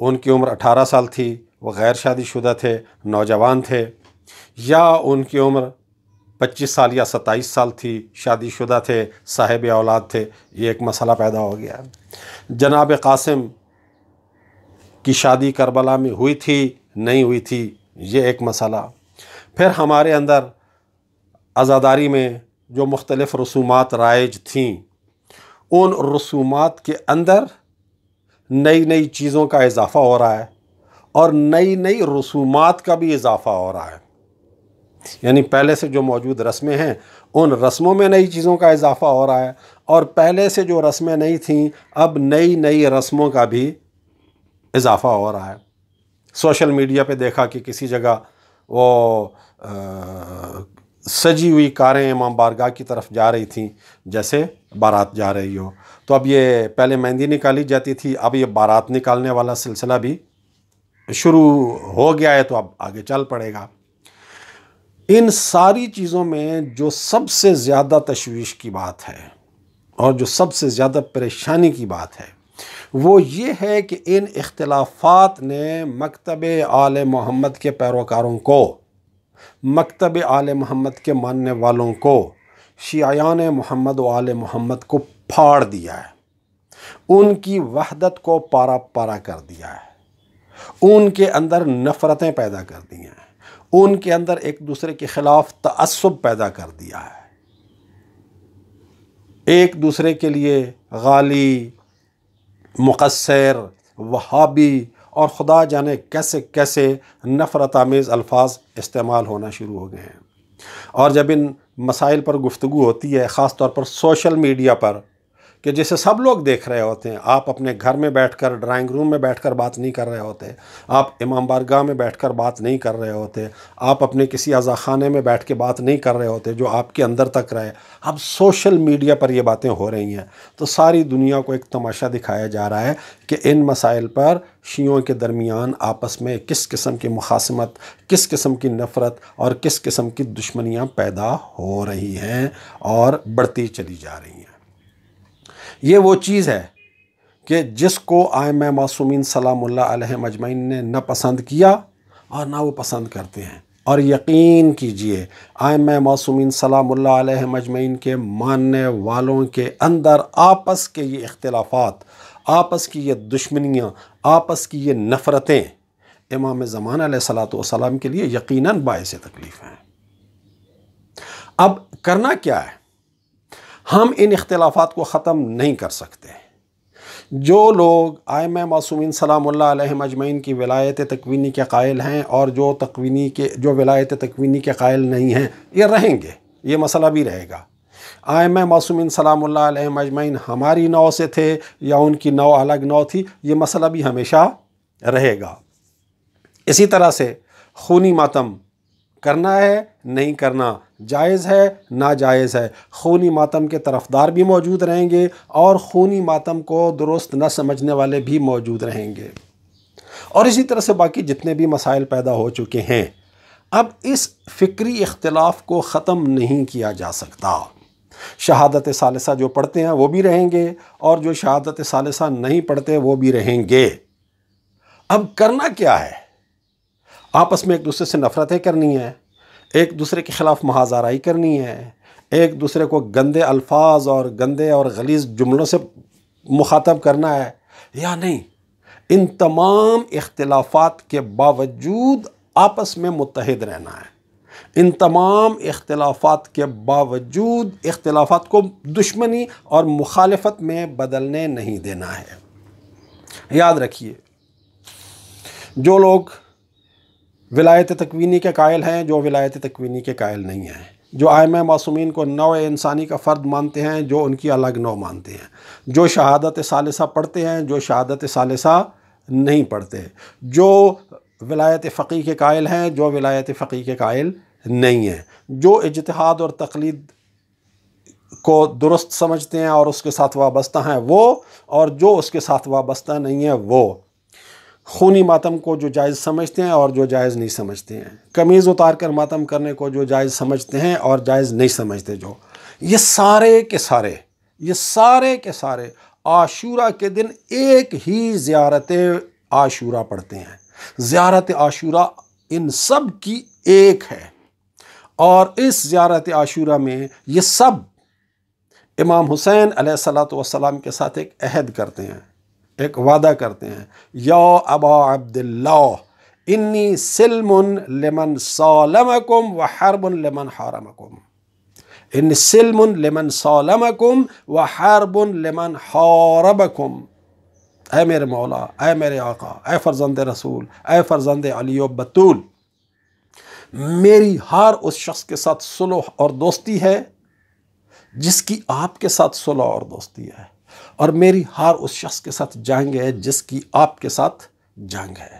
ان کی عمر 18 سال تھی، وہ غیر شادی شدہ تھے، نوجوان تھے، یا ان کی عمر 25 سال یا 27 سال تھی، شادی شدہ تھے، صاحب اولاد تھے، یہ ایک مسئلہ پیدا ہو گیا۔ جناب قاسم کی شادی کربلا میں ہوئی تھی نہیں ہوئی تھی، یہ ایک مسئلہ۔ پھر ہمارے اندر عزاداری میں جو مختلف رسومات رائج تھیں، ان رسومات کے اندر نئی نئی چیزوں کا اضافہ ہو رہا ہے اور نئی نئی رسومات کا بھی اضافہ ہو رہا ہے، یعنی پہلے سے جو موجود رسمیں ہیں ان رسموں میں نئی چیزوں کا اضافہ ہو رہا ہے، اور پہلے سے جو رسمیں نہیں تھیں اب نئی نئی رسموں کا بھی اضافہ ہو رہا ہے۔ سوشل میڈیا پہ دیکھا کہ کسی جگہ وہ سجی ہوئی کاریں امام بارگاہ کی طرف جا رہی تھیں جیسے بارات جا رہی ہو، تو اب یہ پہلے مہندی نکالی جاتی تھی، اب یہ بارات نکالنے والا سلسلہ بھی شروع ہو گیا ہے، تو اب آگے چل پڑے گا۔ ان ساری چیزوں میں جو سب سے زیادہ تشویش کی بات ہے اور جو سب سے زیادہ پریشانی کی بات ہے وہ یہ ہے کہ ان اختلافات نے مکتب آل محمد کے پیروکاروں کو، مکتب آل محمد کے ماننے والوں کو، شیعیان محمد و آل محمد کو پھاڑ دیا ہے، ان کی وحدت کو پارا پارا کر دیا ہے، ان کے اندر نفرتیں پیدا کر دی ہیں، ان کے اندر ایک دوسرے کے خلاف تعصب پیدا کر دیا ہے، ایک دوسرے کے لیے غالی، مقصر، وہابی اور خدا جانے کیسے کیسے نفرت آمیز الفاظ استعمال ہونا شروع ہو گئے ہیں۔ اور جب ان مسائل پر گفتگو ہوتی ہے، خاص طور پر سوشل میڈیا پر، کہ جسے سب لوگ دیکھ رہے ہوتے ہیں، آپ اپنے گھر میں بیٹھ کر، ڈرائنگ روم میں بیٹھ کر بات نہیں کر رہے ہوتے، آپ امام بارگاہ میں بیٹھ کر بات نہیں کر رہے ہوتے، آپ اپنے کسی عزاخانے میں بیٹھ کے بات نہیں کر رہے ہوتے جو آپ کے اندر تک رہے، اب سوشل میڈیا پر یہ باتیں ہو رہی ہیں، تو ساری دنیا کو ایک تماشا دکھایا جا رہا ہے کہ ان مسائل پر شیعوں کے درمیان آپس میں کس قسم کی مخاصمت، کس قسم کی نفرت اور کس قسم کی دشمنیاں پیدا ہو رہی ہیں اور بڑھتی چلی جا رہی ہیں۔ یہ وہ چیز ہے کہ جس کو ائمہ معصومین سلام اللہ علیہم اجمعین نے نہ پسند کیا اور نہ وہ پسند کرتے ہیں، اور یقین کیجئے ائمہ معصومین سلام اللہ علیہم اجمعین کے ماننے والوں کے اندر آپس کے یہ اختلافات، آپس کی یہ دشمنیاں، آپس کی یہ نفرتیں امام زمان علیہ الصلوۃ والسلام کے لیے یقیناً باعث تکلیف ہیں۔ اب کرنا کیا ہے؟ ہم ان اختلافات کو ختم نہیں کر سکتے۔ جو لوگ ائمہ معصومین سلام اللہ علیہم اجمعین کی ولایت تکوینی کے قائل ہیں اور جو ولایت تکوینی کے قائل نہیں ہیں، یہ رہیں گے، یہ مسئلہ بھی رہے گا۔ ائمہ معصومین سلام اللہ علیہم اجمعین ہماری نوع سے تھے یا ان کی نوع الگ نوع تھی، یہ مسئلہ بھی ہمیشہ رہے گا۔ اسی طرح سے خونی ماتم کرنا ہے نہیں کرنا، جائز ہے ناجائز ہے، خونی ماتم کے طرفدار بھی موجود رہیں گے اور خونی ماتم کو درست نہ سمجھنے والے بھی موجود رہیں گے، اور اسی طرح سے باقی جتنے بھی مسائل پیدا ہو چکے ہیں۔ اب اس فکری اختلاف کو ختم نہیں کیا جا سکتا۔ شہادت ثالثہ جو پڑھتے ہیں وہ بھی رہیں گے اور جو شہادت ثالثہ نہیں پڑھتے وہ بھی رہیں گے۔ اب کرنا کیا ہے؟ آپس میں ایک دوسرے سے نفرتیں کرنی ہیں، ایک دوسرے کے خلاف محاذ آرائی کرنی ہے، ایک دوسرے کو گندے الفاظ اور گندے اور غلیظ جملوں سے مخاطب کرنا ہے، یا نہیں؟ ان تمام اختلافات کے باوجود آپس میں متحد رہنا ہے، ان تمام اختلافات کے باوجود اختلافات کو دشمنی اور مخالفت میں بدلنے نہیں دینا ہے۔ یاد رکھیے، جو لوگ ولایت تکوینی کے قائل ہیں، جو ولایت تکوینی کے قائل نہیں ہیں، جو ائمہ معصومین کو نوع انسانی کا فرد مانتے ہیں، جو ان کی الگ نوع مانتے ہیں، جو شہادت ثالثہ پڑھتے ہیں، جو شہادت ثالثہ نہیں پڑھتے، جو ولایت فقیہ کے قائل ہیں، جو ولایت فقیہ کے قائل نہیں ہیں، جو اجتہاد اور تقلید کو درست سمجھتے ہیں اور اس کے ساتھ وابستہ ہیں وہ، اور جو اس کے ساتھ وابستہ نہیں ہیں وہ، خونی ماتم کو جو جائز سمجھتے ہیں اور جو جائز نہیں سمجھتے ہیں، قمیض اتار کر ماتم کرنے کو جو جائز سمجھتے ہیں اور جائز نہیں سمجھتے، یہ سارے کے سارے عاشورہ کے دن ایک ہی زیارت عاشورہ پڑھتے ہیں۔ زیارت عاشورہ ان سب کی ایک ہے، اور اس زیارت عاشورہ میں یہ سب امام حسین علیہ الصلوۃ والسلام کے ساتھ ایک عہد کرتے ہیں، ایک وعدہ کرتے ہیں، یا ابا عبداللہ انی سلم لمن سالمکم و حرب لمن حارمکم، ان سلم لمن سالمکم و حرب لمن حاربکم۔ اے میرے مولا، اے میرے آقا، اے فرزند رسول، اے فرزند علی و بطول، میری ہر اس شخص کے ساتھ صلح اور دوستی ہے جس کی آپ کے ساتھ صلح اور دوستی ہے، اور میری ہر اس شخص کے ساتھ جنگ ہے جس کی آپ کے ساتھ جنگ ہے۔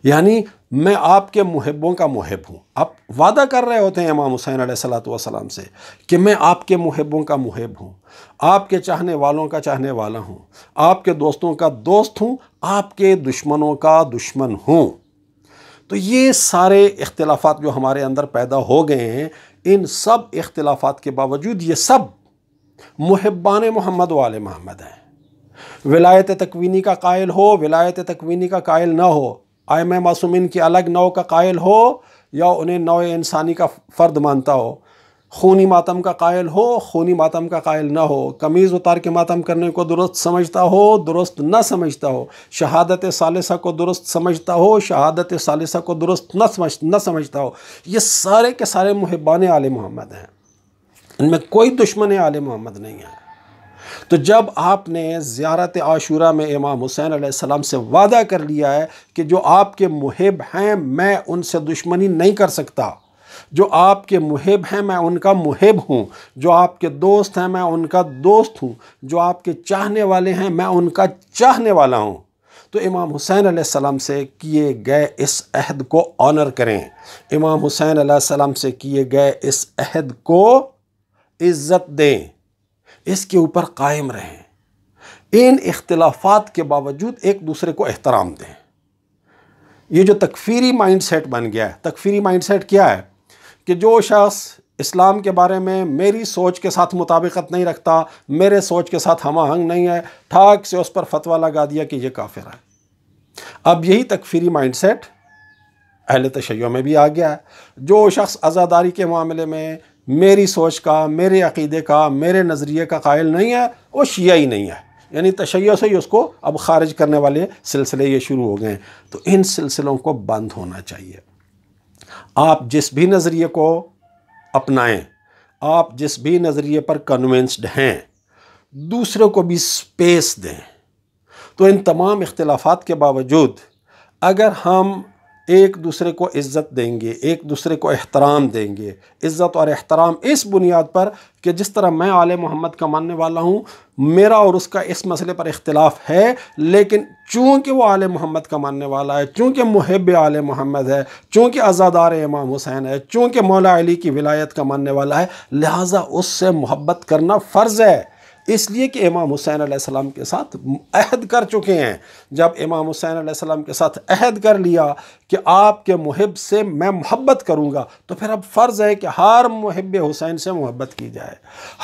یعنی میں آپ کے محبوں کا محب ہوں۔ آپ وعدہ کر رہے ہوتے ہیں امام حسین علیہ الصلوۃ والسلام سے کہ میں آپ کے محبوں کا محب ہوں، آپ کے چاہنے والوں کا چاہنے والا ہوں، آپ کے دوستوں کا دوست ہوں، آپ کے دشمنوں کا دشمن ہوں۔ تو یہ سارے اختلافات جو ہمارے اندر پیدا ہو گئے ہیں، ان سب اختلافات کے باوجود یہ سب محبان محمد و آل محمد ہیں۔ ولایت تکوینی کا قائل ہو، ولایت تکوینی کا قائل نہ ہو، ائمہ معصومین کی الگ نوع کا قائل ہو یا انہیں نوع انسانی کا فرد مانتا ہو، خونی ماتم کا قائل ہو، خونی ماتم کا قائل نہ ہو، قمیض اتار کے ماتم کرنے کو درست سمجھتا ہو، درست نہ سمجھتا ہو، شہادت ثالثہ کو درست سمجھتا ہو، شہادت ثالثہ کو درست نہ سمجھتا ہو، یہ سارے کے سارے محبان آل محمد ہیں، ان میں کوئی دشمن آل محمد نہیں ہے۔ تو جب آپ نے زیارت عاشورہ میں امام حسین علیہ السلام سے وعدہ کر لیا ہے کہ جو آپ کے محب ہیں میں ان سے دشمنی نہیں کر سکتا، جو آپ کے محب ہیں میں ان کا محب ہوں، جو آپ کے دوست ہیں میں ان کا دوست ہوں، جو آپ کے چاہنے والے ہیں میں ان کا چاہنے والا ہوں، تو امام حسین علیہ السلام سے کیے گئے اس عہد کو آنر کریں، امام حسین علیہ السلام سے کیے گئے اس عہد کو عزت دیں، اس کے اوپر قائم رہیں، ان اختلافات کے باوجود ایک دوسرے کو احترام دیں۔ یہ جو تکفیری مائنڈ سیٹ بن گیا ہے، تکفیری مائنڈ سیٹ کیا ہے کہ جو شخص اسلام کے بارے میں میری سوچ کے ساتھ مطابقت نہیں رکھتا، میرے سوچ کے ساتھ ہم آہنگ نہیں ہے، ٹھاک سے اس پر فتویٰ لگا دیا کہ یہ کافر ہے۔ اب یہی تکفیری مائنڈ سیٹ اہل تشیع میں بھی آ گیا ہے۔ جو شخص عزاداری کے معاملے میں میری سوچ کا، میرے عقیدے کا، میرے نظریے کا قائل نہیں ہے، وہ شیعہ ہی نہیں ہے، یعنی تشیع سے ہی اس کو اب خارج کرنے والے سلسلے یہ شروع ہو گئے ہیں۔ تو ان سلسلوں کو بند ہونا چاہیے۔ آپ جس بھی نظریے کو اپنائیں، آپ جس بھی نظریے پر کنونسڈ ہیں، دوسروں کو بھی سپیس دیں۔ تو ان تمام اختلافات کے باوجود اگر ہم ایک دوسرے کو عزت دیں گے، ایک دوسرے کو احترام دیں گے، عزت اور احترام اس بنیاد پر کہ جس طرح میں آل محمد کا ماننے والا ہوں، میرا اور اس کا اس مسئلے پر اختلاف ہے، لیکن چونکہ وہ آل محمد کا ماننے والا ہے، چونکہ محب آل محمد ہے، چونکہ عزادار امام حسین ہے، چونکہ مولا علی کی ولایت کا ماننے والا ہے، لہٰذا اس سے محبت کرنا فرض ہے، اس لیے کہ امام حسین علیہ السلام کے ساتھ عہد کر چکے ہیں۔ جب امام حسین علیہ السلام کے ساتھ عہد کر لیا کہ آپ کے محب سے میں محبت کروں گا، تو پھر اب فرض ہے کہ ہر محب حسین سے محبت کی جائے،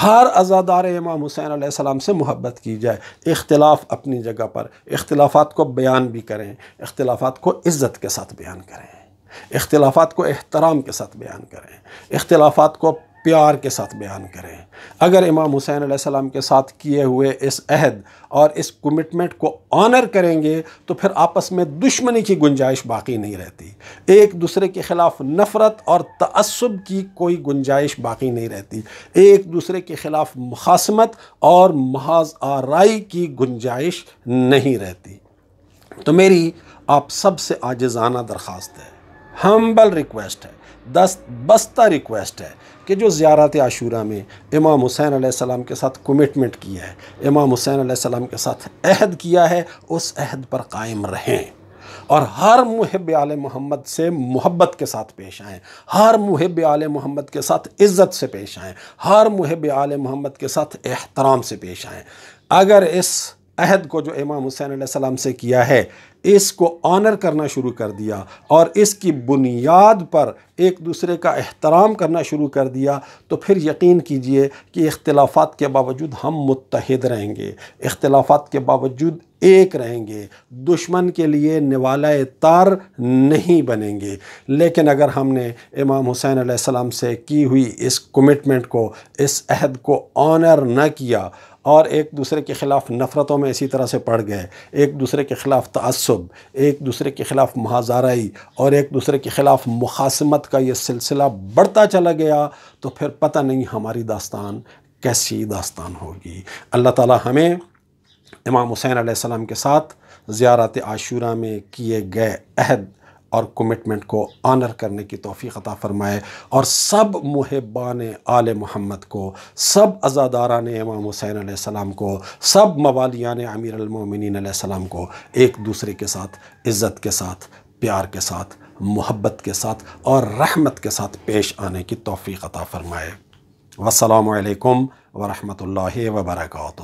ہر عزادار امام حسین علیہ السلام سے محبت کی جائے۔ اختلاف اپنی جگہ پر، اختلافات کو بیان بھی کریں، اختلافات کو عزت کے ساتھ بیان کریں، اختلافات کو احترام کے ساتھ بیان کریں، اختلافات کو پیار کے ساتھ بیان کریں۔ اگر امام حسین علیہ السلام کے ساتھ کیے ہوئے اس عہد اور اس کمٹمنٹ کو آنر کریں گے تو پھر آپس میں دشمنی کی گنجائش باقی نہیں رہتی، ایک دوسرے کے خلاف نفرت اور تعصب کی کوئی گنجائش باقی نہیں رہتی، ایک دوسرے کے خلاف مخاصمت اور محاذ آرائی کی گنجائش نہیں رہتی۔ تو میری آپ سب سے عاجزانہ درخواست ہے، ہمبل ریکویسٹ ہے، دست بستہ ریکویسٹ ہے کہ جو زیارت عاشورہ میں امام حسین علیہ السلام کے ساتھ کمٹمنٹ کیا ہے، امام حسین علیہ السلام کے ساتھ عہد کیا ہے، اس عہد پر قائم رہیں اور ہر محب آل محمد سے محبت کے ساتھ پیش آئیں، ہر محب آل محمد کے ساتھ عزت سے پیش آئیں، ہر محب آل محمد کے ساتھ احترام سے پیش آئیں۔ اگر اس عہد کو جو امام حسین علیہ السلام سے کیا ہے اس کو آنر کرنا شروع کر دیا اور اس کی بنیاد پر ایک دوسرے کا احترام کرنا شروع کر دیا، تو پھر یقین کیجئے کہ اختلافات کے باوجود ہم متحد رہیں گے، اختلافات کے باوجود ایک رہیں گے، دشمن کے لیے نوالۂ تار نہیں بنیں گے۔ لیکن اگر ہم نے امام حسین علیہ السلام سے کی ہوئی اس کمٹمنٹ کو، اس عہد کو آنر نہ کیا اور ایک دوسرے کے خلاف نفرتوں میں اسی طرح سے پڑ گئے، ایک دوسرے کے خلاف تعصب، ایک دوسرے کے خلاف محاذرائی اور ایک دوسرے کے خلاف مخاصمت کا یہ سلسلہ بڑھتا چلا گیا، تو پھر پتہ نہیں ہماری داستان کیسی داستان ہوگی۔ اللہ تعالی ہمیں امام حسین علیہ السلام کے ساتھ زیارت عاشوراء میں کیے گئے عہد اور کمٹمنٹ کو آنر کرنے کی توفیق عطا فرمائے، اور سب محبان آل محمد کو، سب عزاداران امام حسین علیہ السلام کو، سب موالیان امیر المومنین علیہ السلام کو ایک دوسرے کے ساتھ عزت کے ساتھ، پیار کے ساتھ، محبت کے ساتھ اور رحمت کے ساتھ پیش آنے کی توفیق عطا فرمائے۔ والسلام علیکم ورحمۃ اللہ وبرکاتہ۔